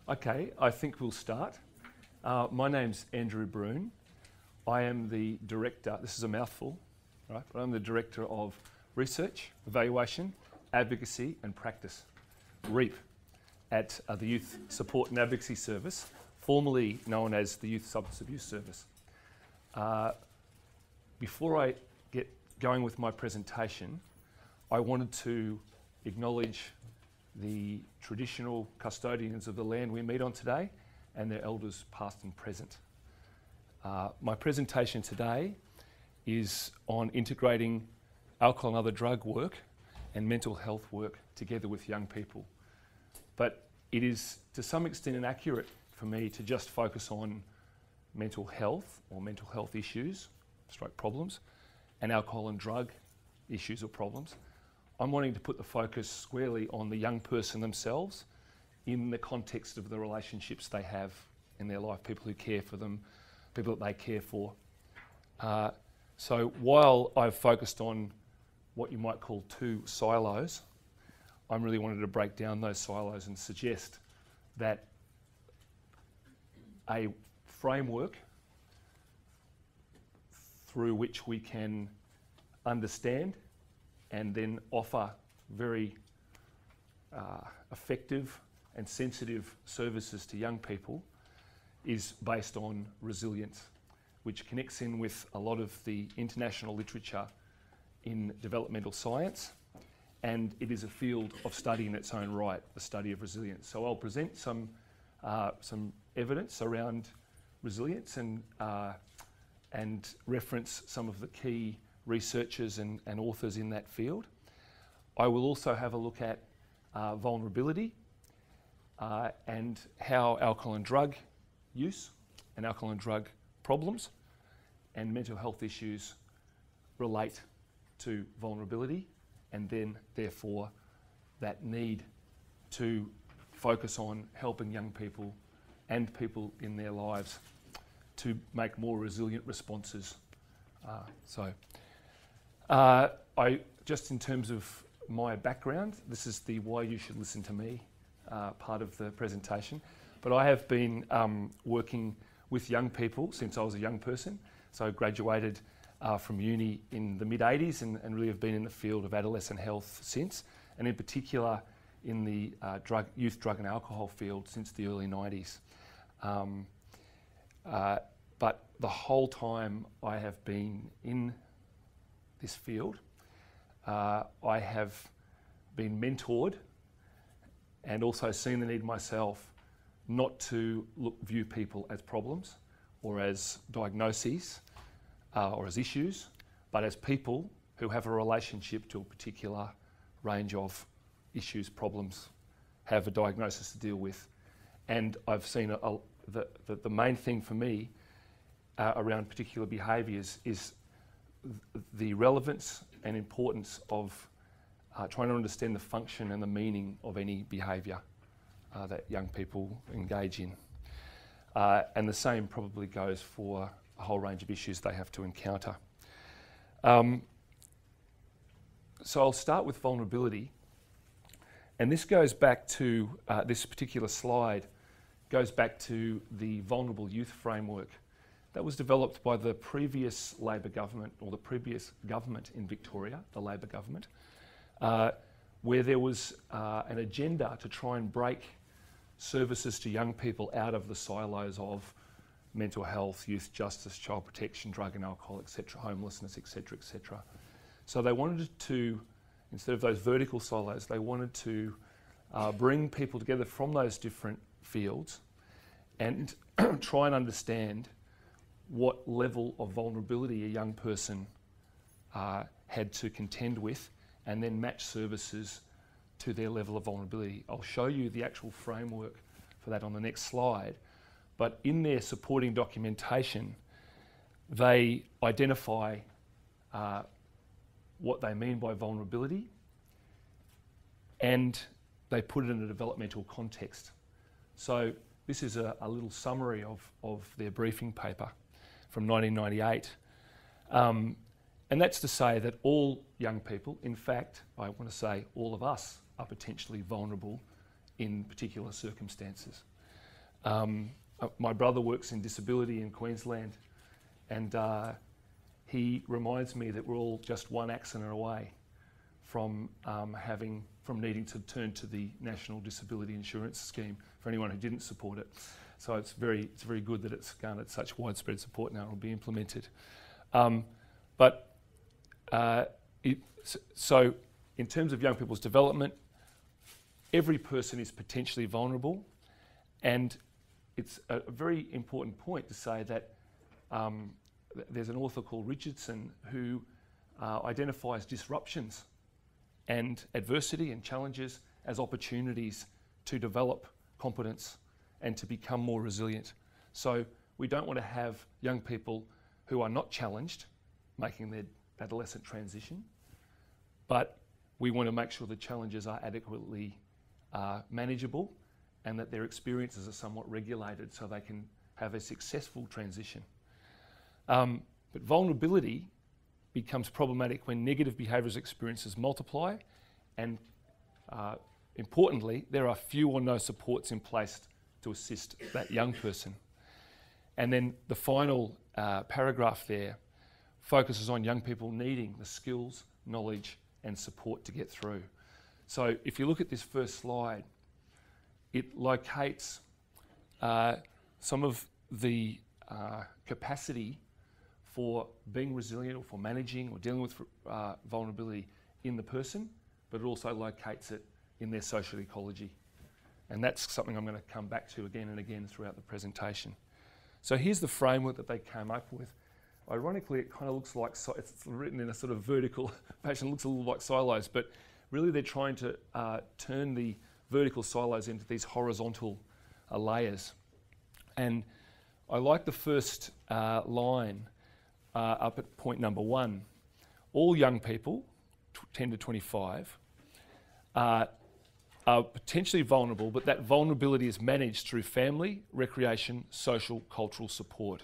Okay, I think we'll start. My name's Andrew Bruun. I am the director, this is a mouthful, right? But I'm the director of Research, Evaluation, Advocacy and Practice, REAP, at the Youth Support and Advocacy Service, formerly known as the Youth Substance Abuse Service. Before I get going with my presentation, I wanted to acknowledge the traditional custodians of the land we meet on today and their elders past and present. My presentation today is on integrating alcohol and other drug work and mental health work together with young people. But it is to some extent inaccurate for me to just focus on mental health or mental health issues, stroke problems, and alcohol and drug issues or problems. I'm wanting to put the focus squarely on the young person themselves in the context of the relationships they have in their life, people who care for them, people that they care for. So while I've focused on what you might call two silos, I'm really wanting to break down those silos and suggest that a framework through which we can understand and then offer very effective and sensitive services to young people is based on resilience, which connects in with a lot of the international literature in developmental science, and it is a field of study in its own right, the study of resilience. So I'll present some evidence around resilience and reference some of the key researchers and authors in that field. I will also have a look at vulnerability and how alcohol and drug use and alcohol and drug problems and mental health issues relate to vulnerability, and then therefore that need to focus on helping young people and people in their lives to make more resilient responses. I just in terms of my background, this is the why you should listen to me part of the presentation, but I have been working with young people since I was a young person. So I graduated from uni in the mid-80s and really have been in the field of adolescent health since, and in particular in the youth drug and alcohol field since the early 90s. But the whole time I have been in this field, I have been mentored and also seen the need myself not to view people as problems or as diagnoses or as issues, but as people who have a relationship to a particular range of issues, problems, have a diagnosis to deal with. And I've seen the main thing for me around particular behaviours is the relevance and importance of trying to understand the function and the meaning of any behaviour that young people engage in. And the same probably goes for a whole range of issues they have to encounter. So I'll start with vulnerability. And this goes back to, this particular slide goes back to the Vulnerable Youth Framework that was developed by the previous Labor government, or the previous government in Victoria, the Labor government, where there was an agenda to try and break services to young people out of the silos of mental health, youth justice, child protection, drug and alcohol, etc., homelessness, etc., etc. So they wanted to, instead of those vertical silos, they wanted to bring people together from those different fields and try and understand what level of vulnerability a young person had to contend with, and then match services to their level of vulnerability. I'll show you the actual framework for that on the next slide, but in their supporting documentation, they identify what they mean by vulnerability, and they put it in a developmental context. So this is a little summary of their briefing paper from 1998. And that's to say that all young people, in fact, I want to say all of us, are potentially vulnerable in particular circumstances. My brother works in disability in Queensland, and he reminds me that we're all just one accident away from needing to turn to the National Disability Insurance Scheme for anyone who didn't support it. So it's very good that it's garnered such widespread support now and will be implemented. So in terms of young people's development, every person is potentially vulnerable, and it's a very important point to say that there's an author called Richardson who identifies disruptions and adversity and challenges as opportunities to develop competence and to become more resilient. So we don't want to have young people who are not challenged making their adolescent transition, but we want to make sure the challenges are adequately manageable and that their experiences are somewhat regulated so they can have a successful transition. But vulnerability becomes problematic when negative behaviours experiences multiply, and importantly, there are few or no supports in place to assist that young person. And then the final paragraph there focuses on young people needing the skills, knowledge and support to get through. So if you look at this first slide, it locates some of the capacity for being resilient or for managing or dealing with vulnerability in the person, but it also locates it in their social ecology. And that's something I'm going to come back to again and again throughout the presentation. So here's the framework that they came up with. Ironically, it kind of looks like, it's written in a sort of vertical fashion, looks a little like silos, but really they're trying to turn the vertical silos into these horizontal layers. And I like the first line up at point number 1. All young people, 10 to 25, are potentially vulnerable, but that vulnerability is managed through family, recreation, social, cultural support.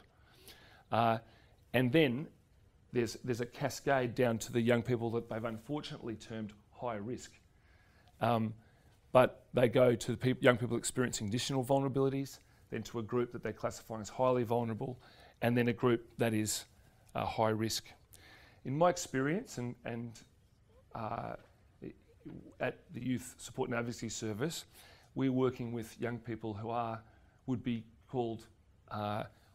And then there's a cascade down to the young people that they've unfortunately termed high risk. But they go to the young people experiencing additional vulnerabilities, then to a group that they're classifying as highly vulnerable, and then a group that is high risk. In my experience, and at the Youth Support and Advocacy Service, we're working with young people who would be called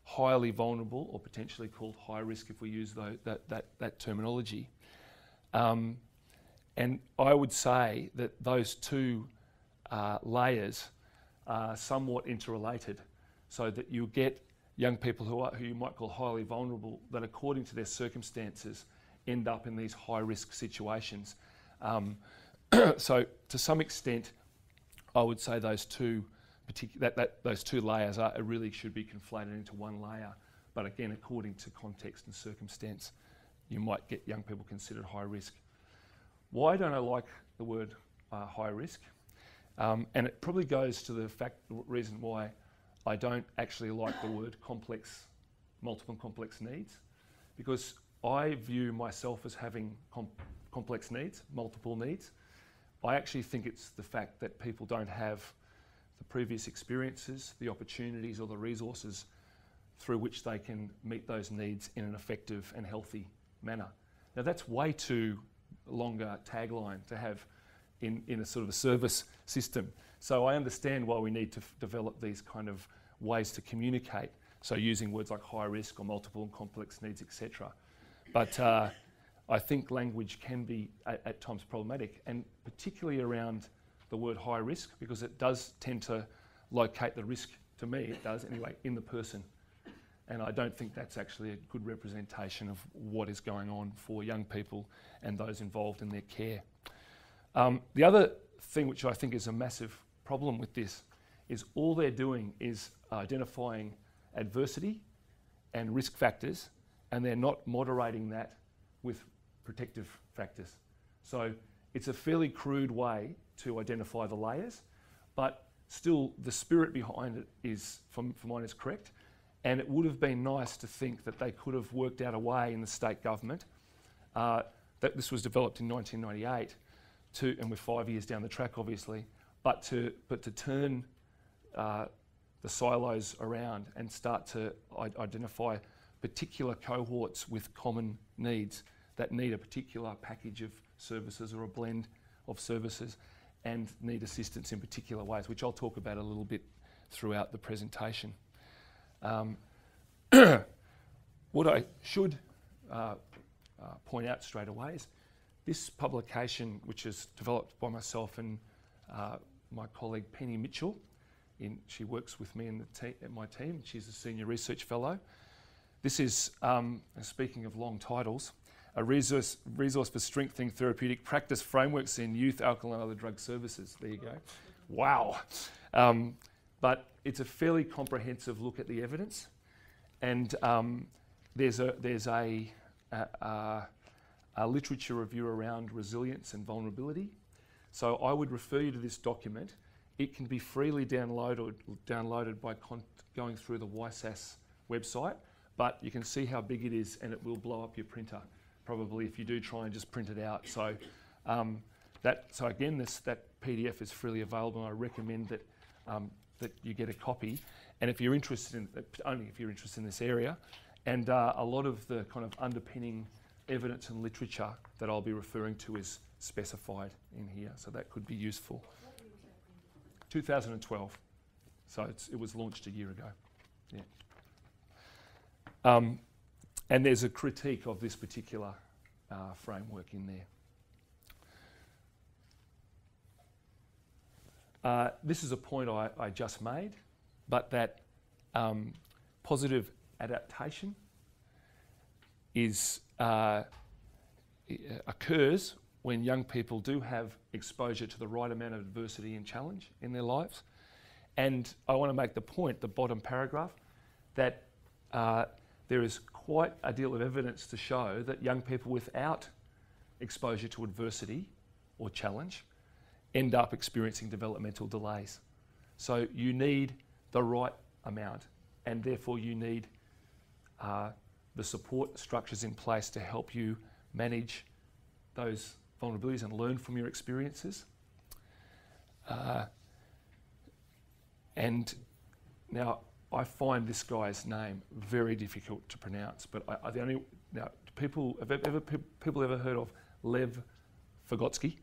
highly vulnerable, or potentially called high risk if we use that terminology. And I would say that those two layers are somewhat interrelated, so that you get young people who you might call highly vulnerable, that according to their circumstances end up in these high risk situations. So to some extent, I would say those two those two layers really should be conflated into one layer. But again, according to context and circumstance, you might get young people considered high risk. Why don't I like the word high risk? And it probably goes to the reason why I don't actually like the word multiple and complex needs, because I view myself as having complex needs, multiple needs. I actually think it's the fact that people don't have the previous experiences, the opportunities or the resources through which they can meet those needs in an effective and healthy manner. Now that's way too long a tagline to have in a sort of a service system. So I understand why we need to develop these kind of ways to communicate, so using words like high risk or multiple and complex needs, etc. But I think language can be at times problematic, and particularly around the word high risk, because it does tend to locate the risk, to me it does anyway, in the person. And I don't think that's actually a good representation of what is going on for young people and those involved in their care. The other thing which I think is a massive problem with this is all they're doing is identifying adversity and risk factors, and they're not moderating that with protective factors. So it's a fairly crude way to identify the layers, but still the spirit behind it is, for mine, is correct. And it would have been nice to think that they could have worked out a way in the state government, that this was developed in 1998, and we're 5 years down the track obviously, but to turn the silos around and start to identify particular cohorts with common needs that need a particular package of services or a blend of services and need assistance in particular ways, which I'll talk about a little bit throughout the presentation. What I should point out straight away is this publication, which is developed by myself and my colleague Penny Mitchell. She works with me in my team. She's a senior research fellow. This is, speaking of long titles, a resource for strengthening therapeutic practice frameworks in youth, alcohol and other drug services. There you go. Wow. But it's a fairly comprehensive look at the evidence, and there's a literature review around resilience and vulnerability. So I would refer you to this document. It can be freely downloaded by going through the YSAS website, but you can see how big it is, and it will blow up your printer, probably if you do try and just print it out. So again, that PDF is freely available, and I recommend that that you get a copy. And if you're interested in, only if you're interested in this area, and a lot of the kind of underpinning evidence and literature that I'll be referring to is specified in here, so that could be useful. 2012, so it was launched a year ago. Yeah. And there's a critique of this particular framework in there. This is a point I just made, but that positive adaptation occurs when young people do have exposure to the right amount of adversity and challenge in their lives. And I want to make the point, the bottom paragraph, that there is quite a deal of evidence to show that young people without exposure to adversity or challenge end up experiencing developmental delays. So you need the right amount, and therefore you need the support structures in place to help you manage those vulnerabilities and learn from your experiences. And now I find this guy's name very difficult to pronounce, but people ever heard of Lev Vygotsky?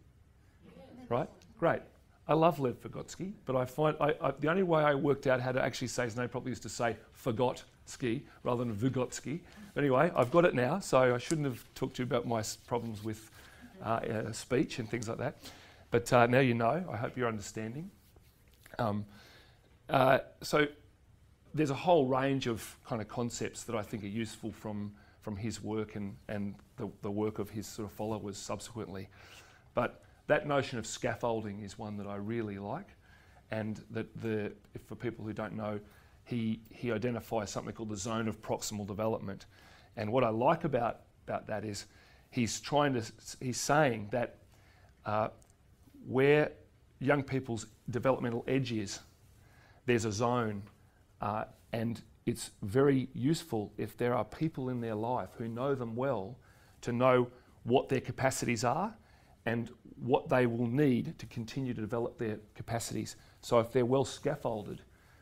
Right? Great. I love Lev Vygotsky, but I find the only way I worked out how to actually say his name properly is to say Vygotsky rather than Vygotsky. Anyway, I've got it now, so I shouldn't have talked to you about my problems with speech and things like that. But now you know. I hope you're understanding. So there's a whole range of kind of concepts that I think are useful from his work and the work of his sort of followers subsequently. But that notion of scaffolding is one that I really like, and that for people who don't know, he identifies something called the zone of proximal development. And what I like about that is he's saying that where young people's developmental edge is, there's a zone, and it's very useful if there are people in their life who know them well to know what their capacities are and what they will need to continue to develop their capacities. So if they're well scaffolded,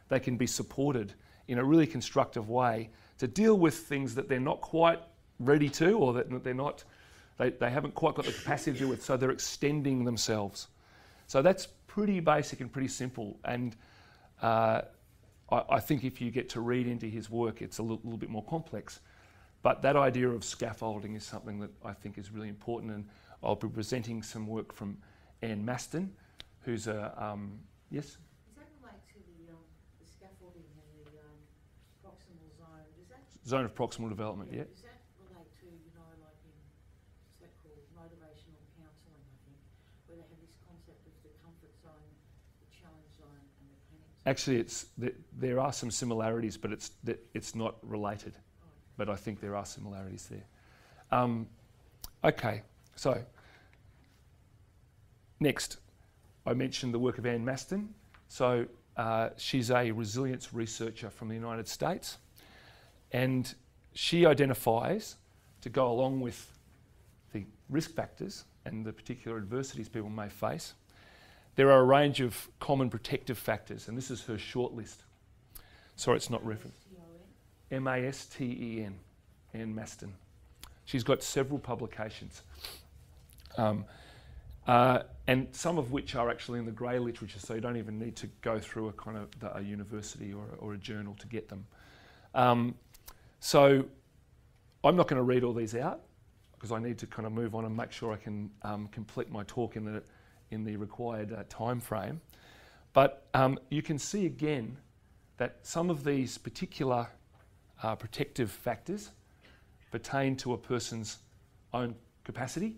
they can be supported in a really constructive way to deal with things that they're not quite ready to, or that they haven't quite got the capacity to deal with, so they're extending themselves. So that's pretty basic and pretty simple, and I think if you get to read into his work, it's a little bit more complex. But that idea of scaffolding is something that I think is really important, and I'll be presenting some work from Anne Maston, who's a, yes? Does that relate to the scaffolding and the proximal zone? Zone of proximal development, yeah. Does that relate to, like in, what's that called, motivational counselling, I think, where they have this concept of the comfort zone, the challenge zone, and the panic zone? Actually, there are some similarities, but it's not related. Oh. But I think there are similarities there. Okay, so next, I mentioned the work of Anne Maston. So she's a resilience researcher from the United States, and she identifies, to go along with the risk factors and the particular adversities people may face, there are a range of common protective factors, and this is her short list. Sorry, it's not referenced. Masten, Anne Maston. She's got several publications, and some of which are actually in the grey literature, so you don't even need to go through a kind of a university or a journal to get them. So I'm not going to read all these out because I need to kind of move on and make sure I can complete my talk in the required time frame. But you can see again that some of these particular protective factors pertain to a person's own capacity,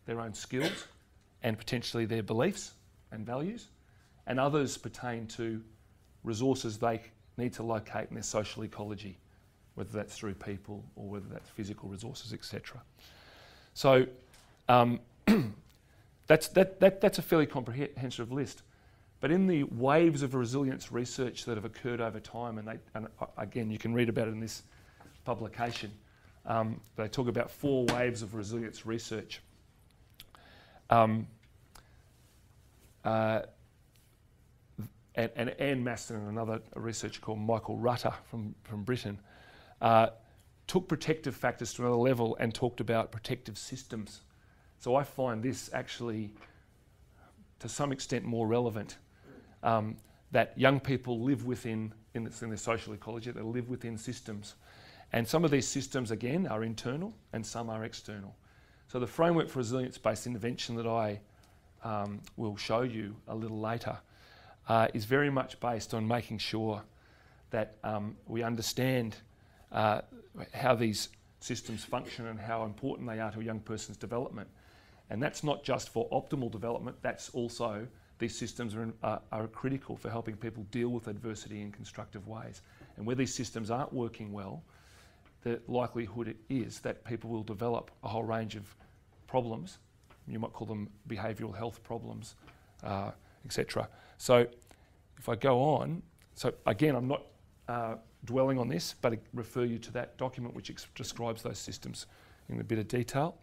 their own skills, and potentially their beliefs and values, and others pertain to resources they need to locate in their social ecology, whether that's through people or whether that's physical resources, etc. So that's a fairly comprehensive list. But in the waves of resilience research that have occurred over time, and again, you can read about it in this publication, they talk about 4 waves of resilience research. And Anne Maston and another researcher called Michael Rutter from Britain took protective factors to another level and talked about protective systems. So I find this actually, to some extent, more relevant. That young people live within, in their social ecology, they live within systems. And some of these systems, again, are internal and some are external. So the framework for resilience-based intervention that I will show you a little later is very much based on making sure that we understand how these systems function and how important they are to a young person's development. And that's not just for optimal development, that's also, these systems are critical for helping people deal with adversity in constructive ways. And where these systems aren't working well, the likelihood is that people will develop a whole range of problems. You might call them behavioural health problems, etc. So if I go on, so again, I'm not dwelling on this, but I refer you to that document which describes those systems in a bit of detail.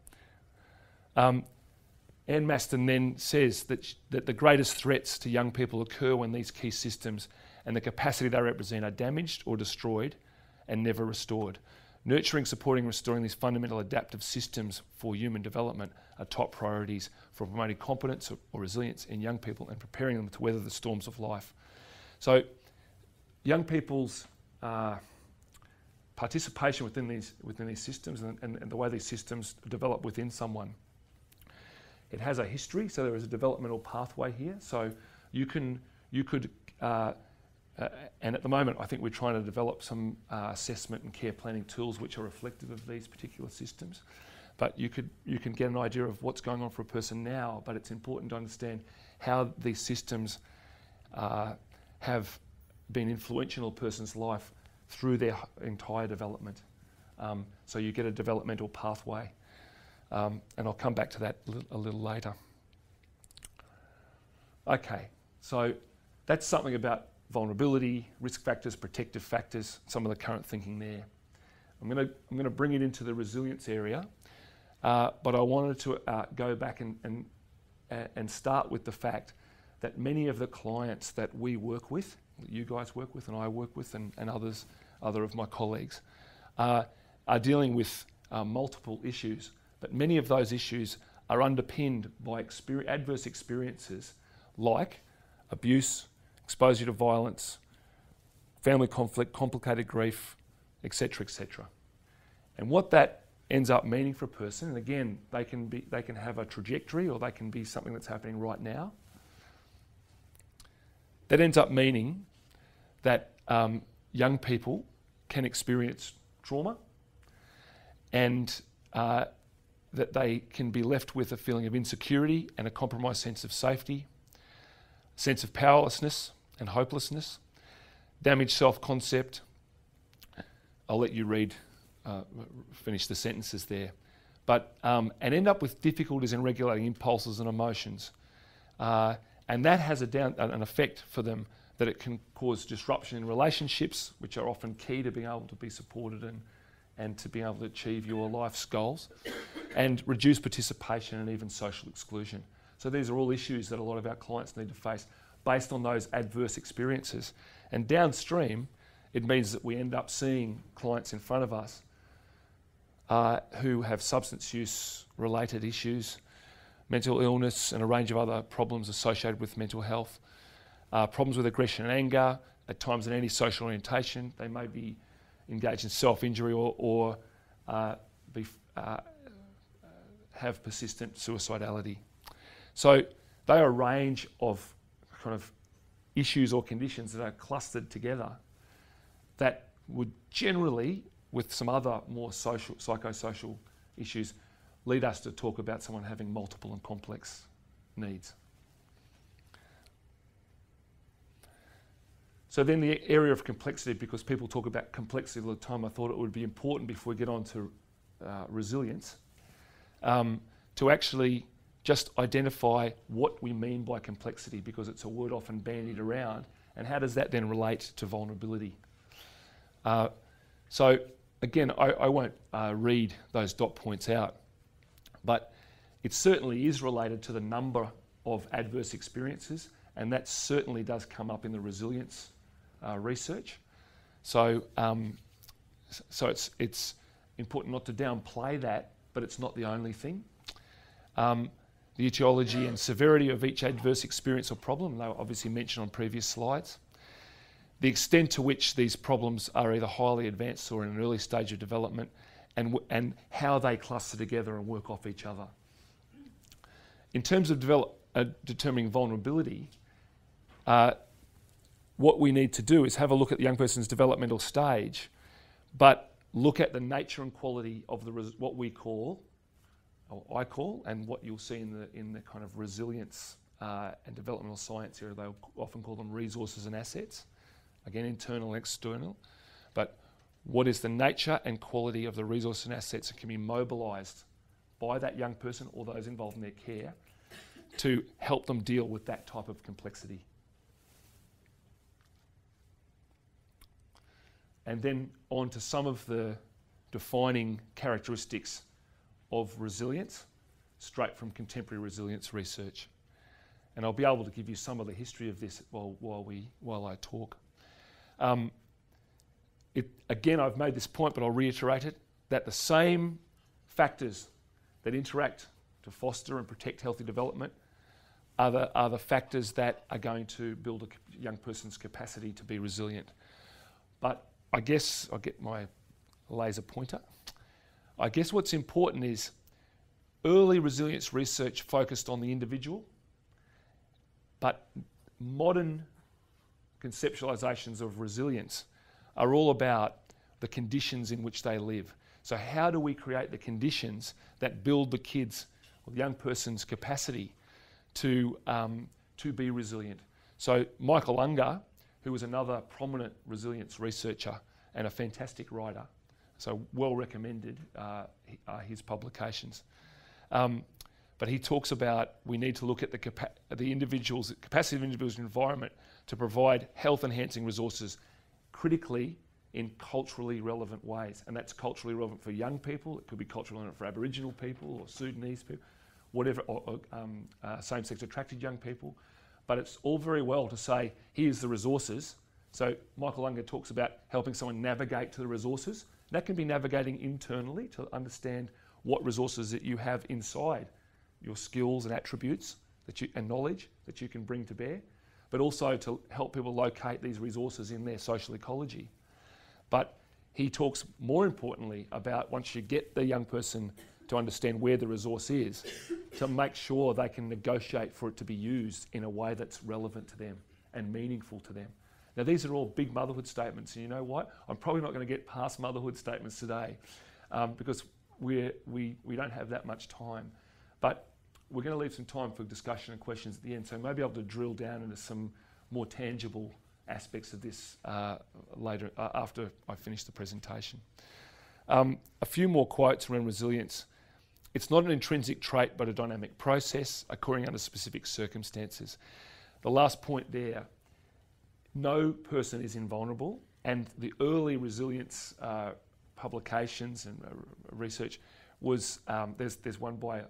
Anne Maston then says that the greatest threats to young people occur when these key systems and the capacity they represent are damaged or destroyed and never restored. Nurturing, supporting, restoring these fundamental adaptive systems for human development are top priorities for promoting competence or resilience in young people and preparing them to weather the storms of life. So young people's participation within these systems and the way these systems develop within someone. It has a history, so there is a developmental pathway here. So you could, and at the moment I think we're trying to develop some assessment and care planning tools which are reflective of these particular systems. But you can get an idea of what's going on for a person now, but it's important to understand how these systems have been influential in a person's life through their entire development. So you get a developmental pathway. And I'll come back to that a little later. Okay, so that's something about vulnerability, risk factors, protective factors, some of the current thinking there. I'm going to bring it into the resilience area, but I wanted to go back and start with the fact that many of the clients that we work with, that you guys work with and I work with and other of my colleagues, are dealing with multiple issues. But many of those issues are underpinned by adverse experiences like abuse, exposure to violence, family conflict, complicated grief, etc., etc. And what that ends up meaning for a person, and again, they can have a trajectory or they can be something that's happening right now. That ends up meaning that young people can experience trauma and that they can be left with a feeling of insecurity and a compromised sense of safety, sense of powerlessness and hopelessness, damaged self-concept. I'll let you finish the sentences there. But, and end up with difficulties in regulating impulses and emotions. And that has an effect for them that it can cause disruption in relationships, which are often key to being able to be supported and to be able to achieve your life's goals, and reduce participation and even social exclusion. So these are all issues that a lot of our clients need to face based on those adverse experiences. And downstream, it means that we end up seeing clients in front of us who have substance use related issues, mental illness and a range of other problems associated with mental health, problems with aggression and anger, at times an antisocial orientation. They may be engaged in self-injury or have persistent suicidality. So they are a range of kind of issues or conditions that are clustered together that would generally, with some other more psychosocial issues, lead us to talk about someone having multiple and complex needs. So then the area of complexity, because people talk about complexity all the time, I thought it would be important before we get on to resilience, to actually just identify what we mean by complexity, because it's a word often bandied around, and how does that then relate to vulnerability? So again, I won't read those dot points out, but it certainly is related to the number of adverse experiences, and that certainly does come up in the resilience research. So it's important not to downplay that, but it's not the only thing. The etiology and severity of each adverse experience or problem, they were obviously mentioned on previous slides. The extent to which these problems are either highly advanced or in an early stage of development, and how they cluster together and work off each other. In terms of determining vulnerability, what we need to do is have a look at the young person's developmental stage, but look at the nature and quality of what we call, or I call, and what you'll see in the kind of resilience and developmental science area, they'll often call them resources and assets. Again, internal and external. But what is the nature and quality of the resources and assets that can be mobilised by that young person or those involved in their care to help them deal with that type of complexity? And then on to some of the defining characteristics of resilience, straight from contemporary resilience research. And I'll be able to give you some of the history of this while I talk. Again, I've made this point, but I'll reiterate it, that the same factors that interact to foster and protect healthy development are the factors that are going to build a young person's capacity to be resilient. But I guess I'll get my laser pointer. I guess what's important is early resilience research focused on the individual, but modern conceptualizations of resilience are all about the conditions in which they live. So how do we create the conditions that build the kids or the young person's capacity to be resilient? So Michael Unger, who was another prominent resilience researcher and a fantastic writer, so well recommended his publications. But he talks about we need to look at the capacity of individuals' environment to provide health-enhancing resources critically in culturally relevant ways. And that's culturally relevant for young people, it could be culturally relevant for Aboriginal people or Sudanese people, whatever, or same-sex attracted young people. But it's all very well to say, here's the resources. So Michael Unger talks about helping someone navigate to the resources. That can be navigating internally to understand what resources that you have inside your skills and attributes and knowledge that you can bring to bear, but also to help people locate these resources in their social ecology. But he talks more importantly about once you get the young person to understand where the resource is, to make sure they can negotiate for it to be used in a way that's relevant to them and meaningful to them. Now these are all big motherhood statements, and you know what? I'm probably not going to get past motherhood statements today because we don't have that much time. But we're going to leave some time for discussion and questions at the end, so maybe I'll be able to drill down into some more tangible aspects of this later after I finish the presentation. A few more quotes around resilience. It's not an intrinsic trait but a dynamic process occurring under specific circumstances. The last point there, no person is invulnerable, and the early resilience publications and research was, there's one by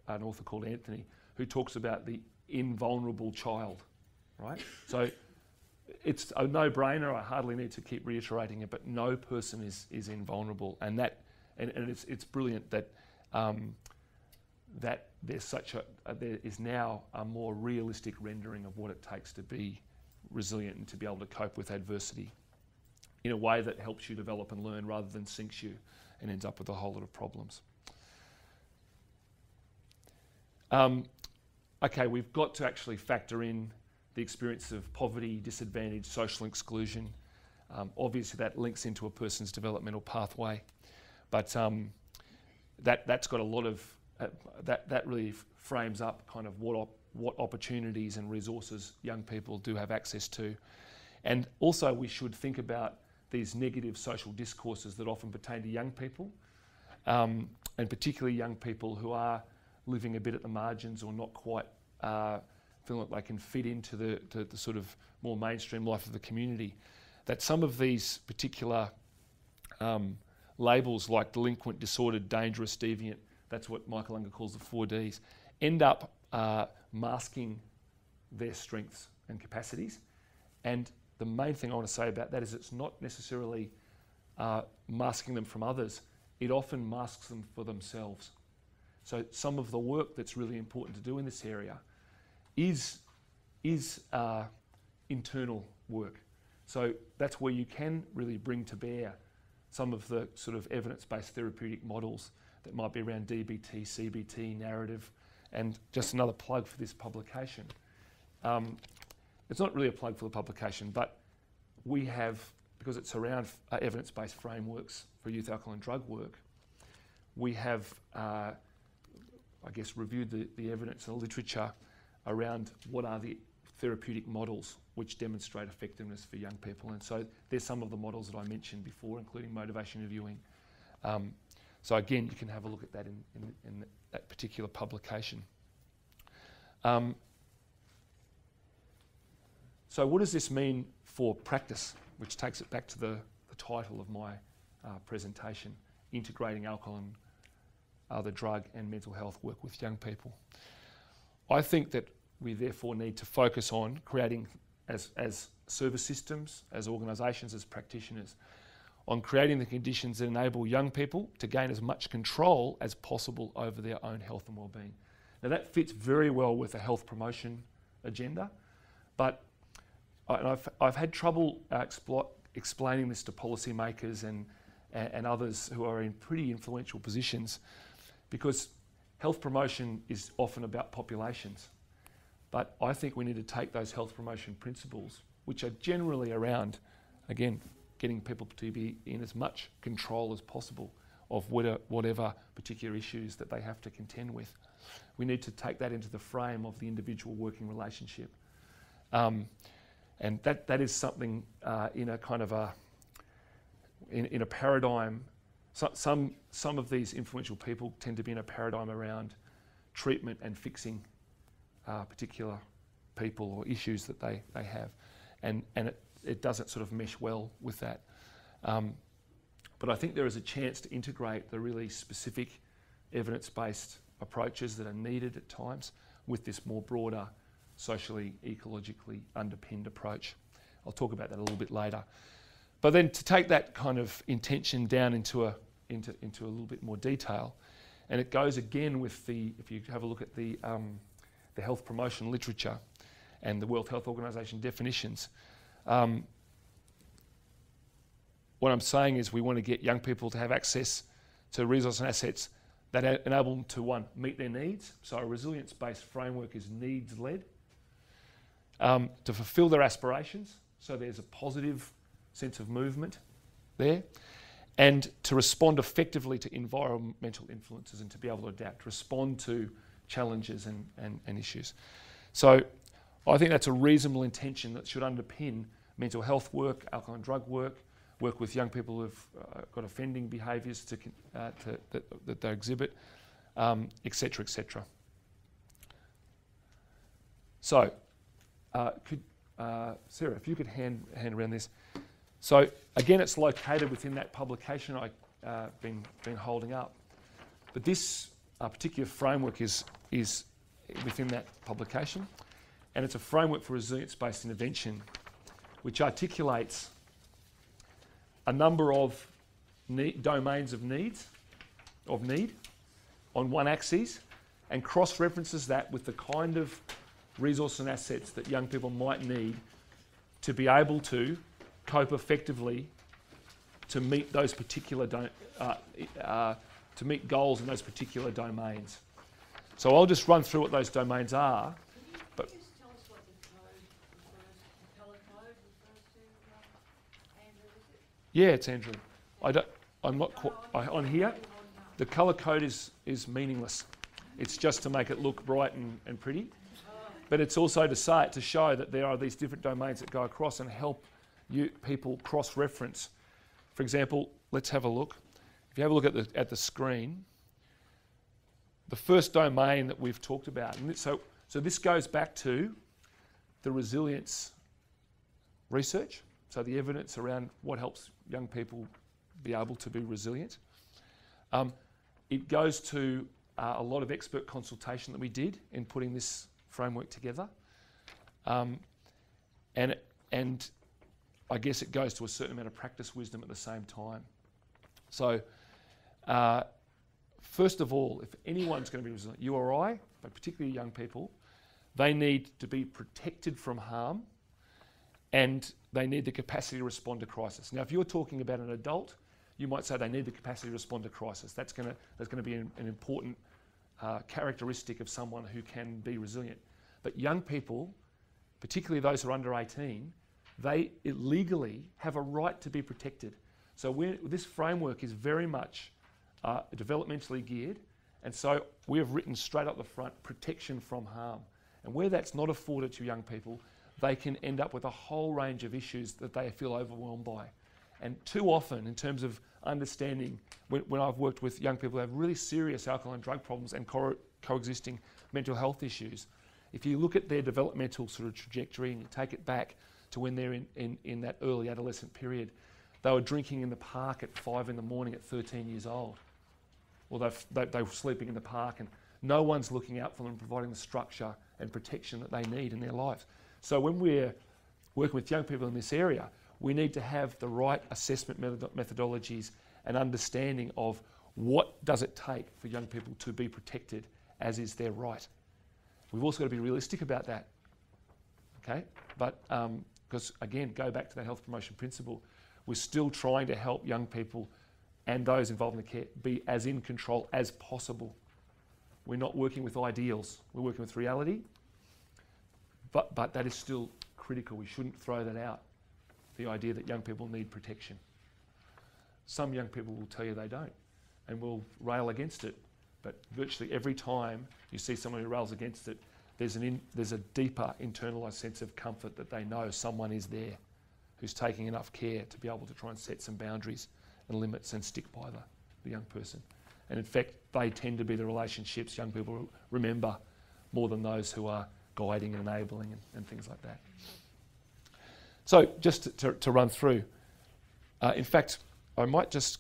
an author called Anthony who talks about the invulnerable child, right? So it's a no-brainer. I hardly need to keep reiterating it, but no person is invulnerable, and it's brilliant that that there is now a more realistic rendering of what it takes to be resilient and to be able to cope with adversity in a way that helps you develop and learn rather than sinks you and ends up with a whole lot of problems. Okay, we've got to actually factor in the experience of poverty, disadvantage, social exclusion. Obviously that links into a person's developmental pathway, but that's got a lot of, that really frames up kind of what opportunities and resources young people do have access to. And also we should think about these negative social discourses that often pertain to young people, and particularly young people who are living a bit at the margins or not quite feeling like they can fit into the sort of more mainstream life of the community. That some of these particular labels like delinquent, disordered, dangerous, deviant, that's what Michael Unger calls the 4Ds, end up masking their strengths and capacities. And the main thing I want to say about that is it's not necessarily masking them from others, it often masks them for themselves. So some of the work that's really important to do in this area is internal work. So that's where you can really bring to bear some of the sort of evidence-based therapeutic models that might be around DBT, CBT, narrative, and just another plug for this publication. It's not really a plug for the publication, but we have, because it's around evidence-based frameworks for youth alcohol and drug work, we have, I guess, reviewed the evidence and the literature around what are the therapeutic models which demonstrate effectiveness for young people. And so there's some of the models that I mentioned before, including motivation reviewing. So again, you can have a look at that in that particular publication. So what does this mean for practice, which takes it back to the title of my presentation, Integrating Alcohol and Other Drug and Mental Health Work with Young People? I think that we therefore need to focus on creating, as service systems, as organisations, as practitioners, on creating the conditions that enable young people to gain as much control as possible over their own health and well-being. Now that fits very well with a health promotion agenda, but I've had trouble explaining this to policymakers and others who are in pretty influential positions, because health promotion is often about populations. But I think we need to take those health promotion principles, which are generally around, again, getting people to be in as much control as possible of whatever particular issues that they have to contend with. We need to take that into the frame of the individual working relationship. And that is something in a kind of in a paradigm. Some of these influential people tend to be in a paradigm around treatment and fixing particular people or issues that they have, and it doesn't sort of mesh well with that. But I think there is a chance to integrate the really specific evidence-based approaches that are needed at times with this more broader, socially, ecologically underpinned approach. I'll talk about that a little bit later. But then to take that kind of intention down into a little bit more detail, and it goes again with if you have a look at the health promotion literature and the World Health Organization definitions. What I'm saying is we want to get young people to have access to resources and assets that enable them to, one, meet their needs. So a resilience-based framework is needs-led. To fulfill their aspirations, so there's a positive sense of movement there, and to respond effectively to environmental influences and to be able to adapt, respond to challenges and issues. So I think that's a reasonable intention that should underpin mental health work, alcohol and drug work with young people who've got offending behaviours that they exhibit, etc., etc. So, Sarah, if you could hand around this. So again, it's located within that publication I've been holding up. But this particular framework is within that publication, and it's a framework for resilience-based intervention, which articulates a number of domains of need on one axis, and cross-references that with the kind of resources and assets that young people might need to be able to cope effectively to meet those particular to meet goals in those particular domains. So I'll just run through what those domains are. Can you just tell us what the code refers, the colour code refers to, Andrew, is it? Yeah, it's Andrew. I'm not on here. The colour code is meaningless. It's just to make it look bright and pretty. But it's also to show that there are these different domains that go across and help people cross-reference. For example, let's have a look. If you have a look at the screen, the first domain that we've talked about, and so this goes back to the resilience research, so the evidence around what helps young people be able to be resilient. It goes to a lot of expert consultation that we did in putting this framework together, and I guess it goes to a certain amount of practice wisdom at the same time. So first of all, if anyone's going to be resilient, you or I, but particularly young people, they need to be protected from harm, and they need the capacity to respond to crisis. Now, if you're talking about an adult, you might say they need the capacity to respond to crisis. That's going to be an important characteristic of someone who can be resilient. But young people, particularly those who are under 18, they legally have a right to be protected. So this framework is very much developmentally geared, and so we have written straight up the front, protection from harm. And where that's not afforded to young people, they can end up with a whole range of issues that they feel overwhelmed by. And too often, in terms of understanding, when I've worked with young people who have really serious alcohol and drug problems and coexisting mental health issues, if you look at their developmental sort of trajectory and you take it back to when they're in that early adolescent period, they were drinking in the park at 5 in the morning at 13 years old. Or they were sleeping in the park, and no one's looking out for them, providing the structure and protection that they need in their lives. So when we're working with young people in this area, we need to have the right assessment methodologies and understanding of what does it take for young people to be protected, as is their right. We've also got to be realistic about that, okay? But because again, go back to that health promotion principle, we're still trying to help young people and those involved in the care be as in control as possible. We're not working with ideals, we're working with reality, but that is still critical. We shouldn't throw that out, the idea that young people need protection. Some young people will tell you they don't and will rail against it, but virtually every time you see someone who rails against it, there's a deeper internalised sense of comfort that they know someone is there who's taking enough care to be able to try and set some boundaries and limits and stick by the young person. And in fact, they tend to be the relationships young people remember more than those who are guiding and enabling and things like that. So just to run through, in fact, I might just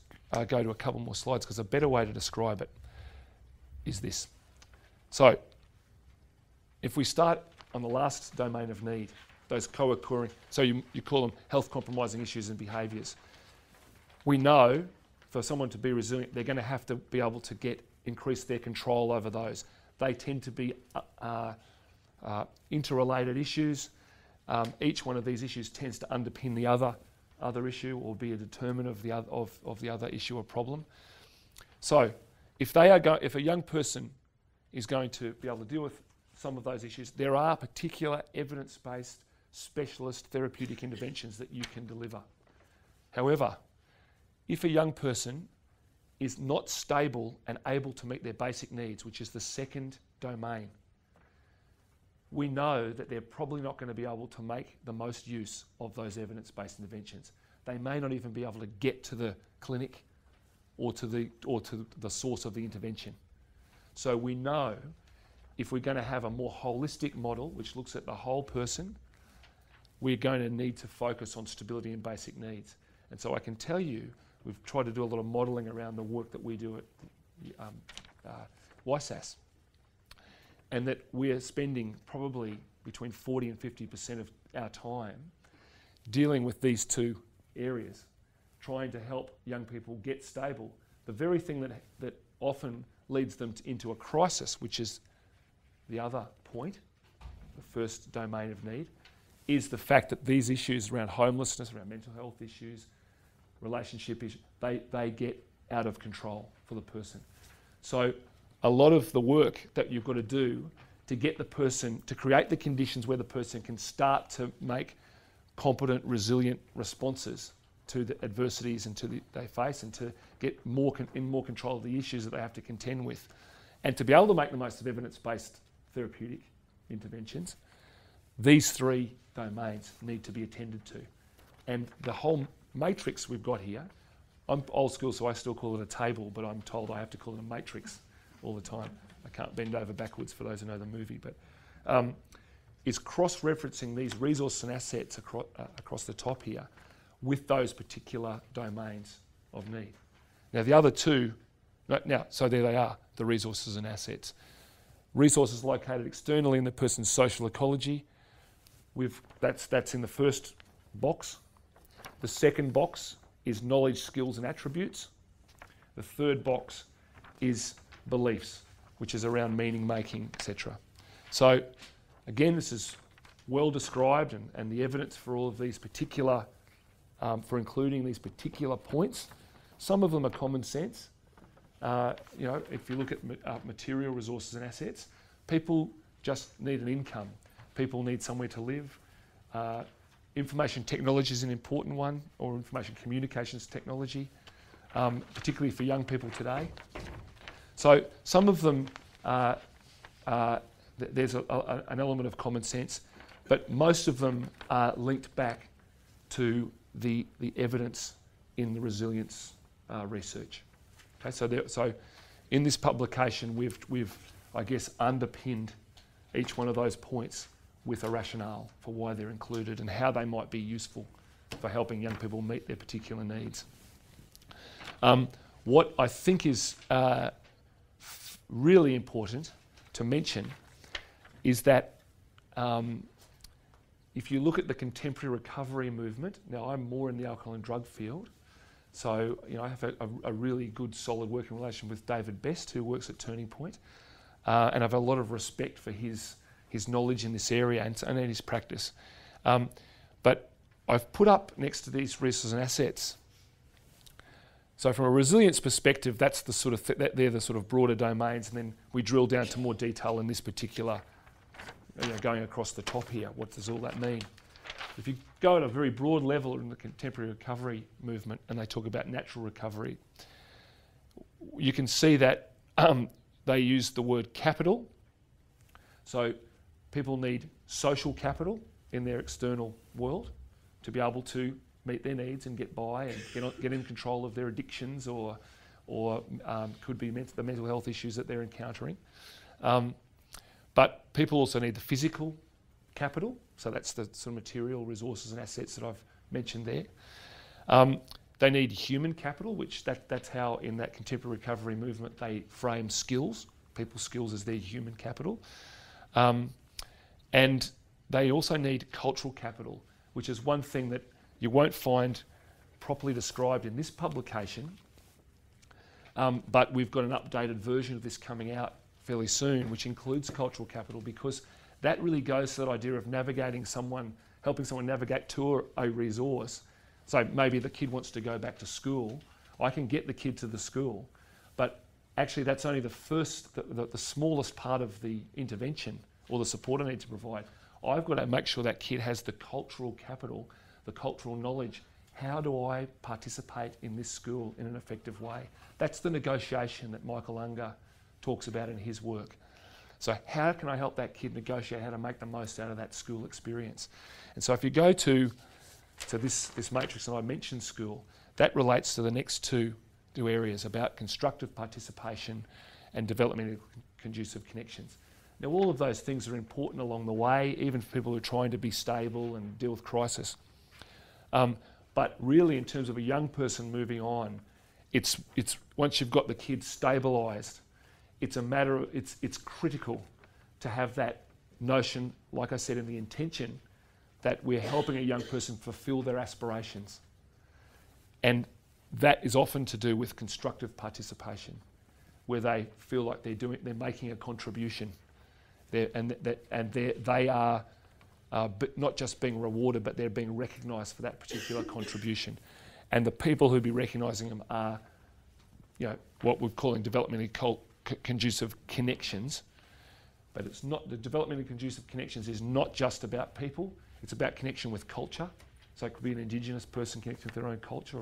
go to a couple more slides, because a better way to describe it is this. So if we start on the last domain of need, those co-occurring, so you call them health compromising issues and behaviours. We know for someone to be resilient, they're going to have to be able to increase their control over those. They tend to be interrelated issues. Each one of these issues tends to underpin the other issue or be a determinant of the other issue or problem. So if a young person is going to be able to deal with some of those issues, there are particular evidence-based specialist therapeutic interventions that you can deliver. However, if a young person is not stable and able to meet their basic needs, which is the second domain, we know that they're probably not going to be able to make the most use of those evidence-based interventions. They may not even be able to get to the clinic or to the source of the intervention. So we know if we're going to have a more holistic model, which looks at the whole person, we're going to need to focus on stability and basic needs. And so I can tell you, we've tried to do a lot of modelling around the work that we do at YSAS, and that we're spending probably between 40 and 50% of our time dealing with these two areas, trying to help young people get stable. The very thing that often leads them into a crisis, which is the other point, the first domain of need, is the fact that these issues around homelessness, around mental health issues, relationship issues, they get out of control for the person. So a lot of the work that you've got to do to get the person, to create the conditions where the person can start to make competent, resilient responses to the adversities they face, and to get more control of the issues that they have to contend with, and to be able to make the most of evidence-based therapeutic interventions. These three domains need to be attended to. And the whole matrix we've got here, I'm old school, so I still call it a table, but I'm told I have to call it a matrix all the time. I can't bend over backwards for those who know the movie, but is cross-referencing these resources and assets across the top here with those particular domains of need. Now the other two, so there they are, the resources and assets. Resources located externally in the person's social ecology, that's in the first box. The second box is knowledge, skills and attributes. The third box is beliefs, which is around meaning making, etc. So again, this is well described, and the evidence for all of these particular, for including these particular points. Some of them are common sense. If you look at material resources and assets, people just need an income. People need somewhere to live. Information technology is an important one, or information communications technology, particularly for young people today. So some of them, there's an element of common sense, but most of them are linked back to the evidence in the resilience research. Okay, so in this publication, we've I guess underpinned each one of those points with a rationale for why they're included and how they might be useful for helping young people meet their particular needs. What I think is really important to mention is that if you look at the contemporary recovery movement, now I'm more in the alcohol and drug field, so I have a really good, solid working relation with David Best, who works at Turning Point, and I have a lot of respect for his knowledge in this area and his practice. But I've put up next to these resources and assets. So from a resilience perspective, that's the sort of they're the sort of broader domains, and then we drill down to more detail in this particular, going across the top here. What does all that mean? If you go at a very broad level in the contemporary recovery movement, and they talk about natural recovery, you can see that they use the word capital. So people need social capital in their external world to be able to meet their needs and get by and get in control of their addictions or could be the mental health issues that they're encountering. But people also need the physical capital, so that's the sort of material resources and assets that I've mentioned there. They need human capital, which that's how in that contemporary recovery movement they frame skills, people's skills as their human capital. And they also need cultural capital, which is one thing that you won't find properly described in this publication, but we've got an updated version of this coming out fairly soon, which includes cultural capital, because that really goes to that idea of navigating someone, helping someone navigate to a resource. So maybe the kid wants to go back to school. I can get the kid to the school, but actually that's only the smallest part of the intervention or the support I need to provide. I've got to make sure that kid has the cultural capital, the cultural knowledge. How do I participate in this school in an effective way? That's the negotiation that Michael Unger talks about in his work. So how can I help that kid negotiate how to make the most out of that school experience? And so if you go to this matrix, and I mentioned school, that relates to the next two areas about constructive participation and development of conducive connections. Now all of those things are important along the way, even for people who are trying to be stable and deal with crisis. But really in terms of a young person moving on, it's once you've got the kid stabilised, it's a matter of, it's critical to have that notion, like I said in the intention, that we're helping a young person fulfill their aspirations. And that is often to do with constructive participation, where they feel like they're making a contribution. They are not just being rewarded, but they're being recognised for that particular contribution. And the people who'd be recognising them are, what we're calling developmentally conducive connections. But it's not, the developmentally conducive connections is not just about people, it's about connection with culture. So it could be an Indigenous person connecting with their own culture.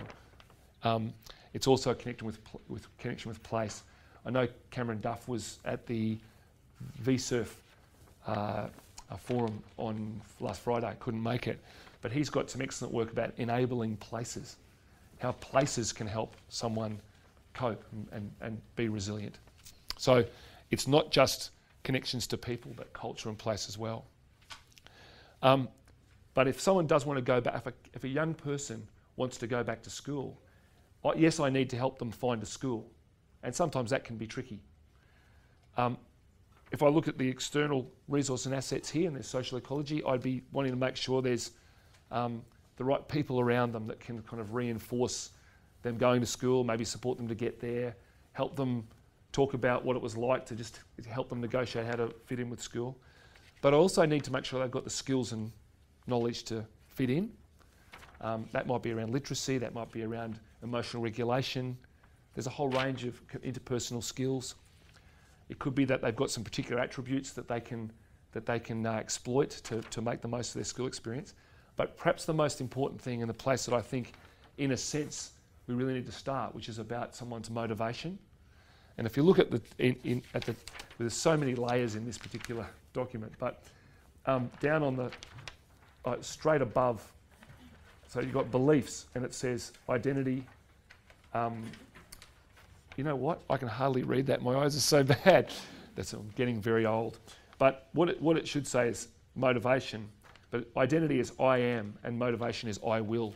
It's also connecting with connection with place. I know Cameron Duff was at the VSurf forum on last Friday, couldn't make it, but he's got some excellent work about enabling places, how places can help someone cope and be resilient. So it's not just connections to people, but culture and place as well. But if someone does want to go back, if a young person wants to go back to school, yes, I need to help them find a school, and sometimes that can be tricky. If I look at the external resource and assets here, and there's social ecology, I'd be wanting to make sure there's the right people around them that can kind of reinforce them going to school, maybe support them to get there, help them talk about what it was like to just help them negotiate how to fit in with school. But I also need to make sure they've got the skills and knowledge to fit in. That might be around literacy, that might be around emotional regulation. There's a whole range of interpersonal skills. It could be that they've got some particular attributes that they can exploit to make the most of their school experience. But perhaps the most important thing, and the place that I think, in a sense, we really need to start, which is about someone's motivation. And if you look at there's so many layers in this particular document, but down on the straight above, so you've got beliefs, and it says identity. You know what? I can hardly read that. My eyes are so bad. I'm getting very old. But what it should say is motivation. But identity is I am, and motivation is I will.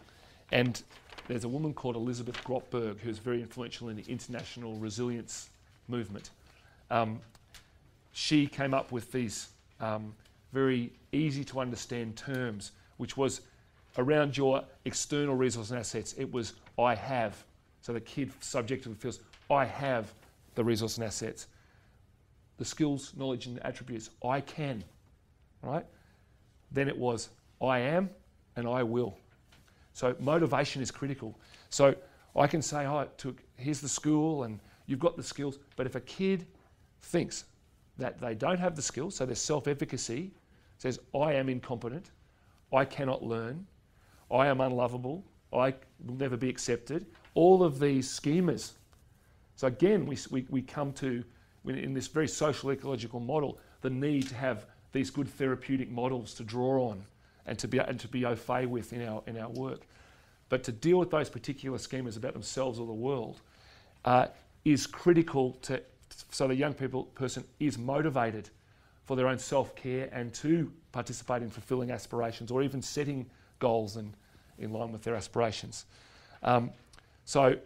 And there's a woman called Elizabeth Grotberg who's very influential in the international resilience movement. She came up with these very easy to understand terms, which was around your external resource and assets. It was I have. So the kid subjectively feels I have the resource and assets. The skills, knowledge and attributes, I can, right? Then it was I am and I will. So motivation is critical. So I can say, here's the school and you've got the skills, but if a kid thinks that they don't have the skills, so their self-efficacy says, I am incompetent, I cannot learn, I am unlovable, I will never be accepted, all of these schemas. So again, we come to, in this very social ecological model, the need to have these good therapeutic models to draw on and to be au fait with in our work. But to deal with those particular schemas about themselves or the world is critical so the young person is motivated for their own self-care and to participate in fulfilling aspirations or even setting goals in line with their aspirations. So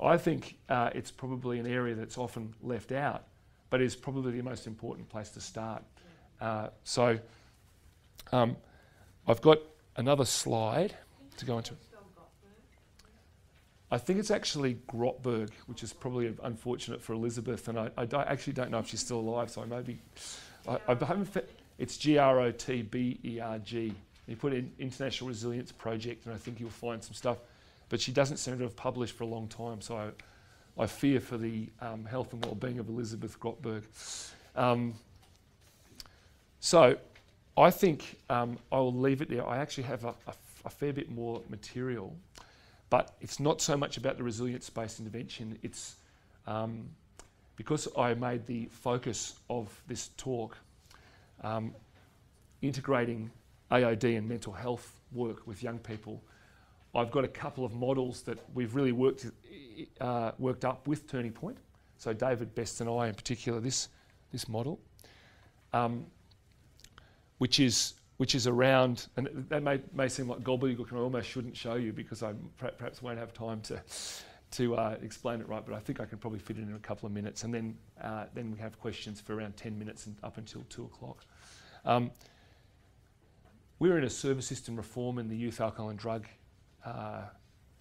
I think it's probably an area that's often left out, but is probably the most important place to start. So I've got another slide to go into. I think it's actually Grotberg, which is probably unfortunate for Elizabeth, and I actually don't know if she's still alive, so I haven't. It's Grotberg. You put in International Resilience Project, and I think you'll find some stuff. But she doesn't seem to have published for a long time, so I fear for the health and well-being of Elizabeth Grotberg. So I think I will leave it there. I actually have a fair bit more material, but it's not so much about the resilience-based intervention. It's because I made the focus of this talk integrating AOD and mental health work with young people. I've got a couple of models that we've really worked up with Turning Point. So David Best and I, in particular, this model, which is around, and that may seem like gobbledygook, and I almost shouldn't show you because I perhaps won't have time to explain it right. But I think I can probably fit it in a couple of minutes, and then we have questions for around 10 minutes and up until 2 o'clock. we're in a service system reform in the youth alcohol and drug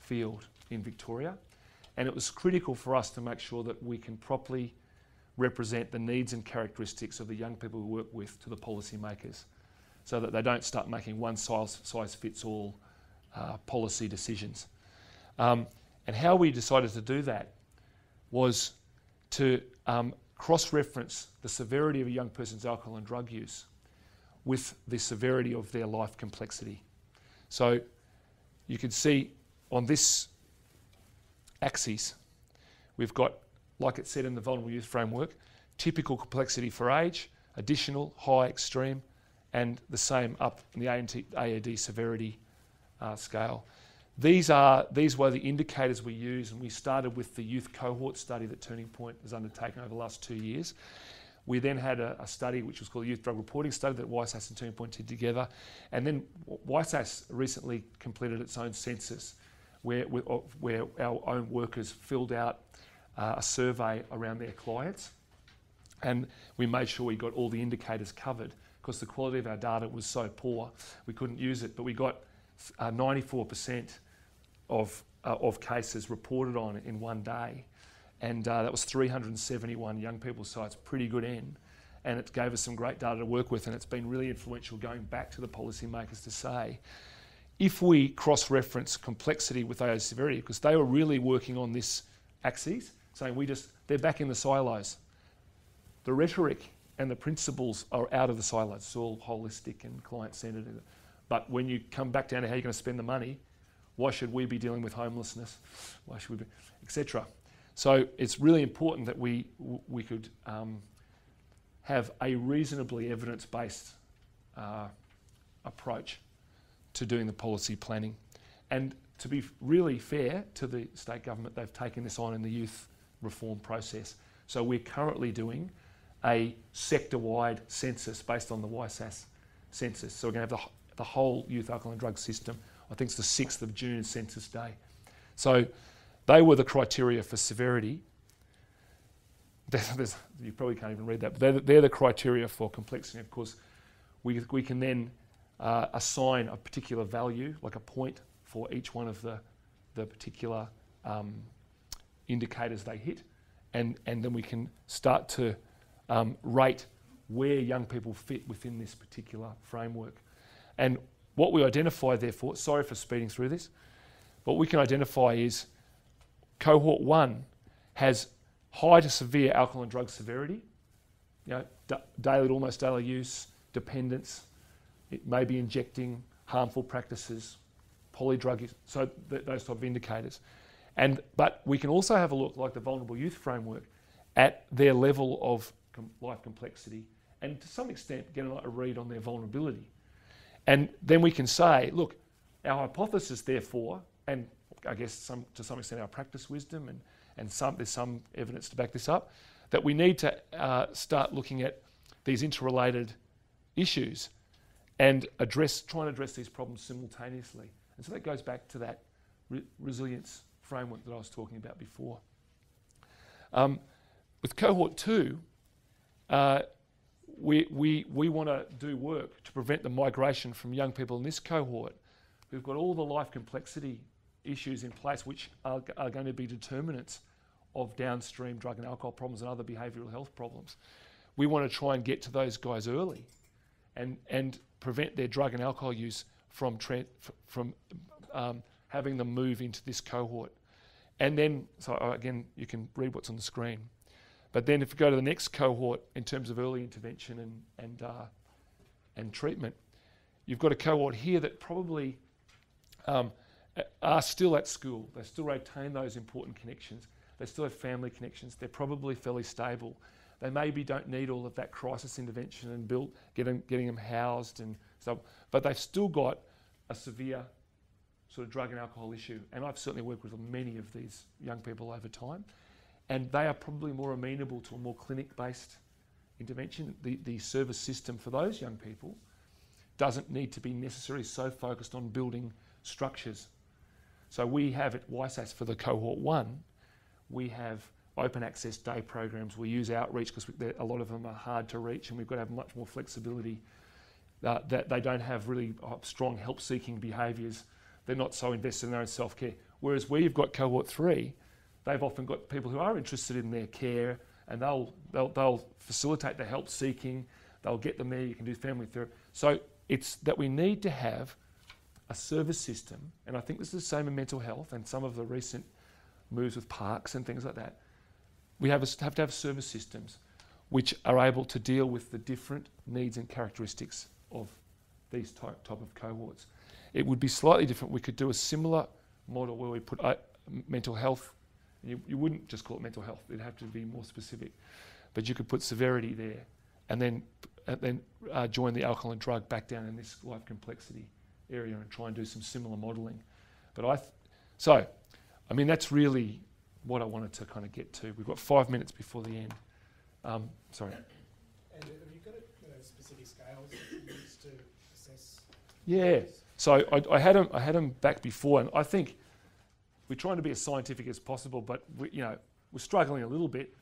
field in Victoria, and it was critical for us to make sure that we can properly represent the needs and characteristics of the young people we work with to the policymakers, so that they don't start making one-size-fits-all policy decisions. And how we decided to do that was to cross-reference the severity of a young person's alcohol and drug use with the severity of their life complexity. So you can see on this axis, we've got, like it said in the Vulnerable Youth Framework, typical complexity for age, additional, high, extreme, and the same up in the AOD severity scale. These were the indicators we used, and we started with the youth cohort study that Turning Point has undertaken over the last 2 years. We then had a study which was called a Youth Drug Reporting Study that YSAS and Turning Point did together. And then YSAS recently completed its own census where our own workers filled out a survey around their clients. And we made sure we got all the indicators covered, because the quality of our data was so poor we couldn't use it. But we got 94% of cases reported on in one day. And that was 371 young people, so it's a pretty good end. And it gave us some great data to work with, and it's been really influential going back to the policymakers to say, if we cross-reference complexity with AOD severity, because they were really working on this axis, saying they're back in the silos. The rhetoric and the principles are out of the silos. It's all holistic and client-centred. But when you come back down to how you're going to spend the money, why should we be dealing with homelessness? Why should we be, etc. So it's really important that we could have a reasonably evidence-based approach to doing the policy planning. And to be really fair to the state government, they've taken this on in the youth reform process. So we're currently doing a sector-wide census based on the YSAS census. So we're going to have the whole youth alcohol and drug system. I think it's the 6th of June, Census Day. So they were the criteria for severity. You probably can't even read that, but they're the criteria for complexity. Of course, we can then assign a particular value, like a point, for each one of the particular indicators they hit, and then we can start to rate where young people fit within this particular framework. And what we identify, therefore, sorry for speeding through this, what we can identify is cohort 1 has high to severe alcohol and drug severity, daily to almost daily use, dependence, it may be injecting, harmful practices, polydrug use, so those type of indicators. But we can also have a look, like the Vulnerable Youth Framework, at their level of life complexity, and to some extent get a read on their vulnerability. And then we can say, look, our hypothesis, therefore, and I guess to some extent our practice wisdom, and there's some evidence to back this up, that we need to start looking at these interrelated issues and trying to address these problems simultaneously. And so that goes back to that resilience framework that I was talking about before. With cohort 2, we want to do work to prevent the migration from young people in this cohort who've got all the life complexity issues in place, which are going to be determinants of downstream drug and alcohol problems and other behavioural health problems. We want to try and get to those guys early and prevent their drug and alcohol use from having them move into this cohort. And then, so again, you can read what's on the screen. But then if we go to the next cohort in terms of early intervention and treatment, you've got a cohort here that probably are still at school. They still retain those important connections. They still have family connections. They're probably fairly stable. They maybe don't need all of that crisis intervention and getting them housed and stuff, but they've still got a severe sort of drug and alcohol issue. And I've certainly worked with many of these young people over time, and they are probably more amenable to a more clinic-based intervention. The service system for those young people doesn't need to be necessarily so focused on building structures. So we have at YSAS for the cohort 1, we have open access day programs. We use outreach because a lot of them are hard to reach, and we've got to have much more flexibility that they don't have really strong help-seeking behaviours. They're not so invested in their own self-care. Whereas where you've got cohort 3, they've often got people who are interested in their care, and they'll facilitate the help-seeking. They'll get them there. You can do family therapy. So it's that we need to have a service system, and I think this is the same in mental health and some of the recent moves with parks and things like that. We have to have service systems which are able to deal with the different needs and characteristics of these type of cohorts. It would be slightly different. We could do a similar model where we put mental health. You wouldn't just call it mental health. It'd have to be more specific. But you could put severity there, and then join the alcohol and drug back down in this life complexity area and try and do some similar modelling. But I mean, that's really what I wanted to kind of get to. We've got 5 minutes before the end. Sorry. And have you got specific scales that you use to assess? Yeah. So I had them back before, and I think we're trying to be as scientific as possible, but we're struggling a little bit,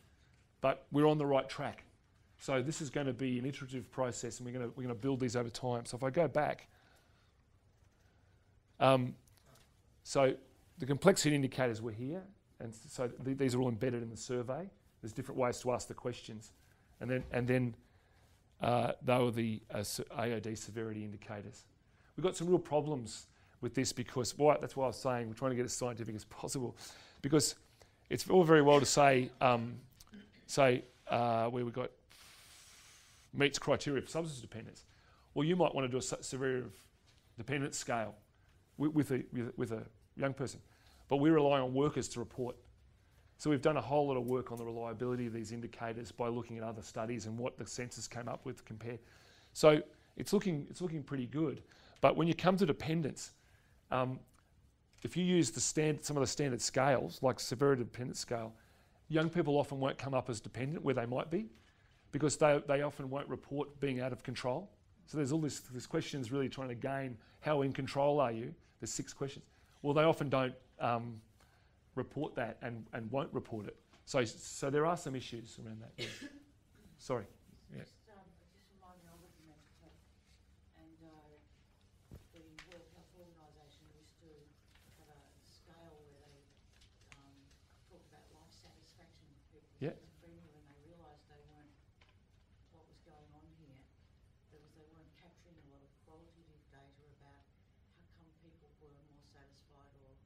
but we're on the right track. So this is going to be an iterative process, and we're going to build these over time. So if I go back, so the complexity indicators were here, and so these are all embedded in the survey. There's different ways to ask the questions, and then they were the AOD severity indicators. We've got some real problems with this because that's why I was saying we're trying to get as scientific as possible, because it's all very well to say where we got meets criteria for substance dependence. Well, you might want to do a severity of dependence scale with a young person, but we rely on workers to report. So we've done a whole lot of work on the reliability of these indicators by looking at other studies and what the census came up with compared. So it's looking pretty good. But when you come to dependence, if you use some of the standard scales, like severity dependence scale, young people often won't come up as dependent where they might be, because they often won't report being out of control. So there's all this questions really trying to gain how in control are you? There's 6 questions. Well, they often don't report that and won't report it. So there are some issues around that. Yeah. Sorry. Yeah. Just remind me, I'm looking at mental health, and the World Health Organisation used to have a scale where they talk about life satisfaction with people. Yeah. When they realised what was going on here, they weren't capturing a lot of qualitative data about how come people were more satisfied or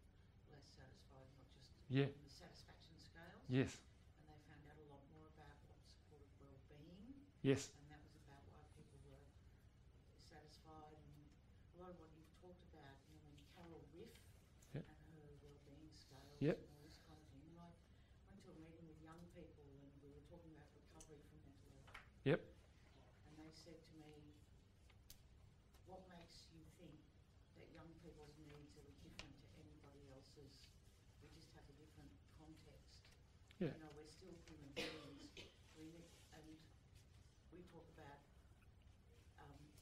less satisfied, not just Yeah. the satisfaction scales. Yes. And they found out a lot more about what's called well-being. Yes. And that was about why people were satisfied, and a lot of what you've talked about, when Carol Riff Yep. and her well-being scales Yep. and all this kind of thing. And I went to a meeting with young people, and we were talking about recovery from mental health. Yep. And they said to me, what makes you think that young people's needs are different to anybody else's? We just have a different context. Yeah. We're still human beings. And we talk about,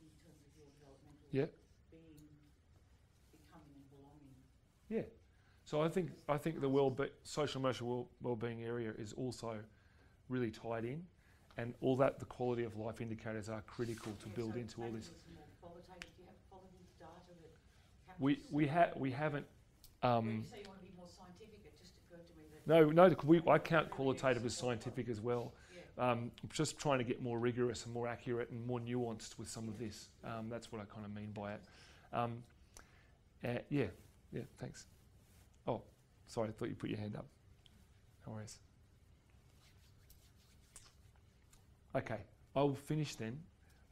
in terms of your developmental Yeah. becoming and belonging. Yeah. So I think the social emotional well-being area is also really tied in, and all that the quality of life indicators are critical to build into all this. More qualitative. Do you have qualitative data that We haven't. When you say you want to be more scientific, it just occurred to me that I count qualitative as scientific as well. Just trying to get more rigorous and more accurate and more nuanced with some of this. That's what I kind of mean by it. Yeah, thanks. Oh, sorry, I thought you put your hand up. No worries. Okay, I'll finish then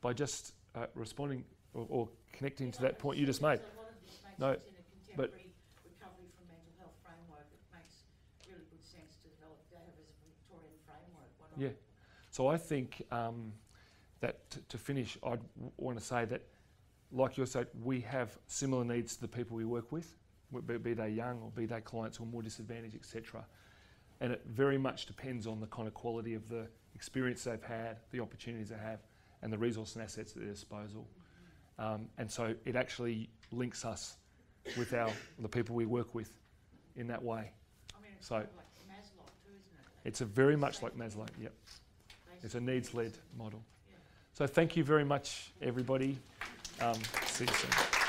by just responding or connecting to that point you just made. A lot of this makes No, sense in a contemporary recovery from mental health framework. It makes really good sense to develop that as a Victorian framework. Why not? Yeah. So I think that to finish, I'd want to say that, like you said, we have similar needs to the people we work with, be they young or be they clients who are more disadvantaged, etc. And it very much depends on the kind of quality of the experience they've had, the opportunities they have, and the resource and assets at their disposal. And so it actually links us with the people we work with in that way. I mean, it's So kind of like Maslow too, isn't it? it's a very much like Maslow, yep. It's a needs-led model. So thank you very much, everybody. See you soon.